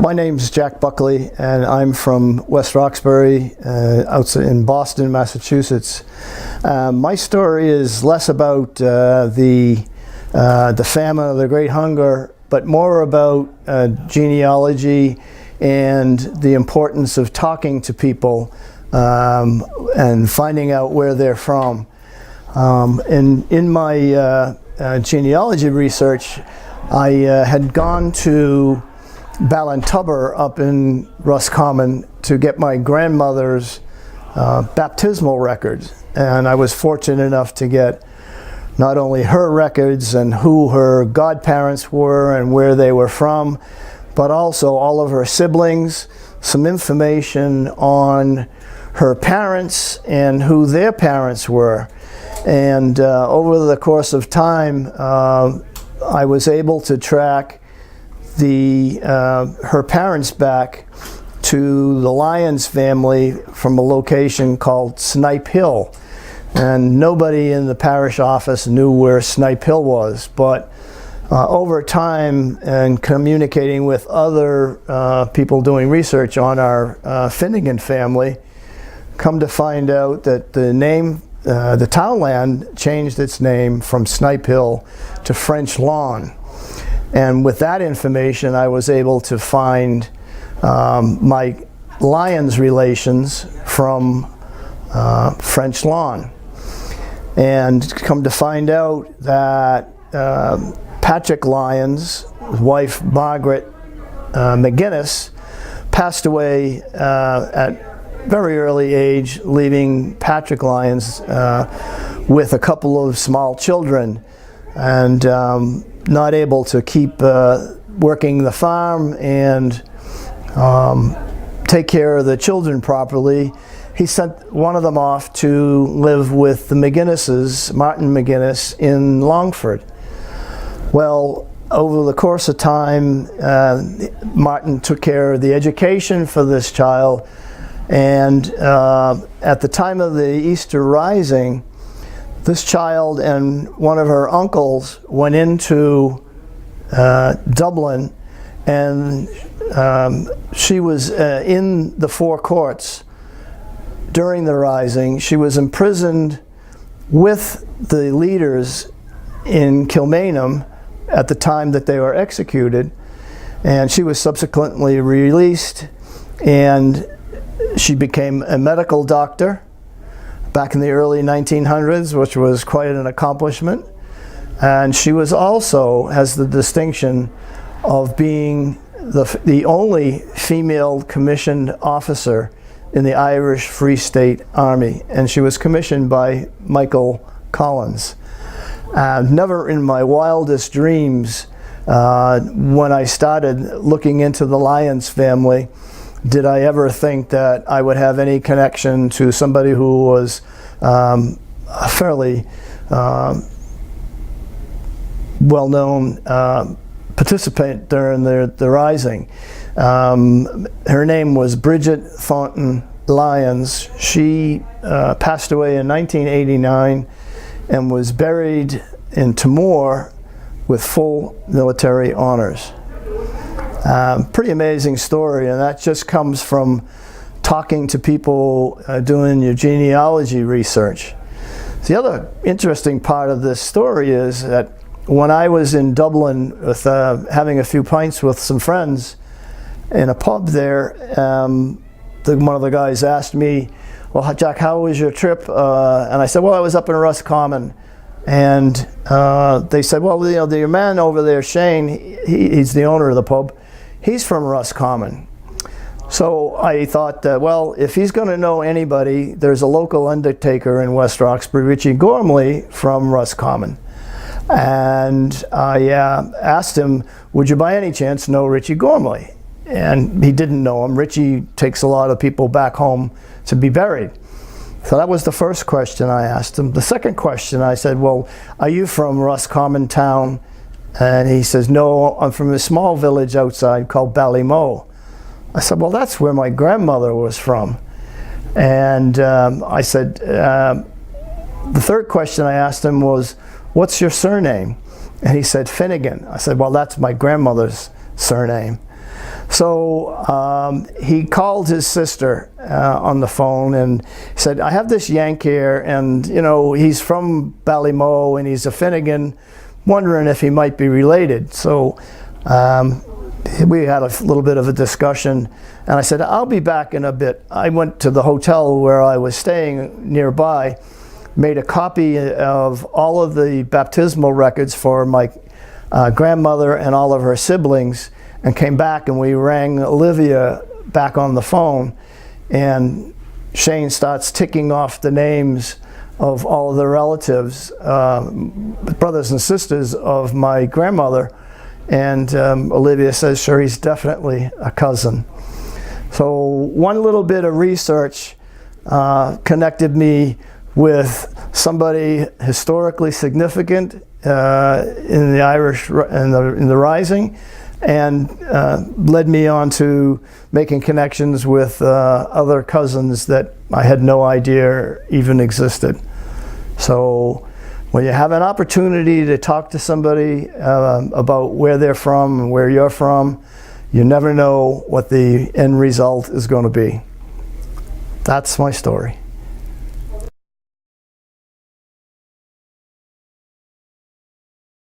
My name's Jack Buckley, and I'm from West Roxbury, outside in Boston, Massachusetts. My story is less about the famine or the Great Hunger, but more about genealogy and the importance of talking to people and finding out where they're from. In my genealogy research, I had gone to Ballintubber up in Roscommon to get my grandmother's baptismal records, and I was fortunate enough to get not only her records and who her godparents were and where they were from, but also all of her siblings, some information on her parents and who their parents were. And over the course of time, I was able to track her parents back to the Lyons family from a location called Snipe Hill. And nobody in the parish office knew where Snipe Hill was, but over time and communicating with other people doing research on our Finnegan family, come to find out that the name, the townland changed its name from Snipe Hill to French Lawn. And with that information, I was able to find my Lyons relations from French Lawn. And come to find out that Patrick Lyons, his wife Margaret McGinnis, passed away at very early age, leaving Patrick Lyons with a couple of small children, and not able to keep working the farm and take care of the children properly. He sent one of them off to live with the McGinnises, Martin McGinnis, in Longford. Well, over the course of time, Martin took care of the education for this child, and at the time of the Easter Rising, this child and one of her uncles went into Dublin, and she was in the Four Courts during the Rising. She was imprisoned with the leaders in Kilmainham at the time that they were executed, and she was subsequently released, and she became a medical doctor back in the early 1900s, which was quite an accomplishment. And she was also has the distinction of being the only female commissioned officer in the Irish Free State Army, and she was commissioned by Michael Collins. Never in my wildest dreams, when I started looking into the Lyons family, did I ever think that I would have any connection to somebody who was a fairly well-known participant during the Rising. Her name was Bridget Thornton Lyons. She passed away in 1989 and was buried in Timor with full military honors. Pretty amazing story, and that just comes from talking to people doing your genealogy research. The other interesting part of this story is that when I was in Dublin with having a few pints with some friends in a pub there, one of the guys asked me, "Well, Jack, how was your trip?" And I said, "Well, I was up in Roscommon." And they said, "Well, you know, your man over there, Shane, he's the owner of the pub. He's from Roscommon." So I thought, well, if he's going to know anybody, there's a local undertaker in West Roxbury, Richie Gormley from Roscommon. And I asked him, "Would you by any chance know Richie Gormley?" And he didn't know him. Richie takes a lot of people back home to be buried. So that was the first question I asked him. The second question, I said, "Well, are you from Roscommon town?" And he says, "No, I'm from a small village outside called Ballymoe." I said, "Well, that's where my grandmother was from." And I said, the third question I asked him was, "What's your surname?" And he said, "Finnegan." I said, "Well, that's my grandmother's surname." So he called his sister on the phone and said, I have this Yank here, and you know, he's from Ballymoe and he's a Finnegan, wondering if he might be related. So we had a little bit of a discussion, and I said, I'll be back in a bit. I went to the hotel where I was staying nearby, made a copy of all of the baptismal records for my grandmother and all of her siblings, and came back, and we rang Olivia back on the phone, and Shane starts ticking off the names of all of the relatives, brothers and sisters of my grandmother, and Olivia says, sure, he's definitely a cousin. So one little bit of research connected me with somebody historically significant in the Irish, in the Rising, and led me on to making connections with other cousins that I had no idea even existed. So when you have an opportunity to talk to somebody about where they're from and where you're from, you never know what the end result is going to be. That's my story.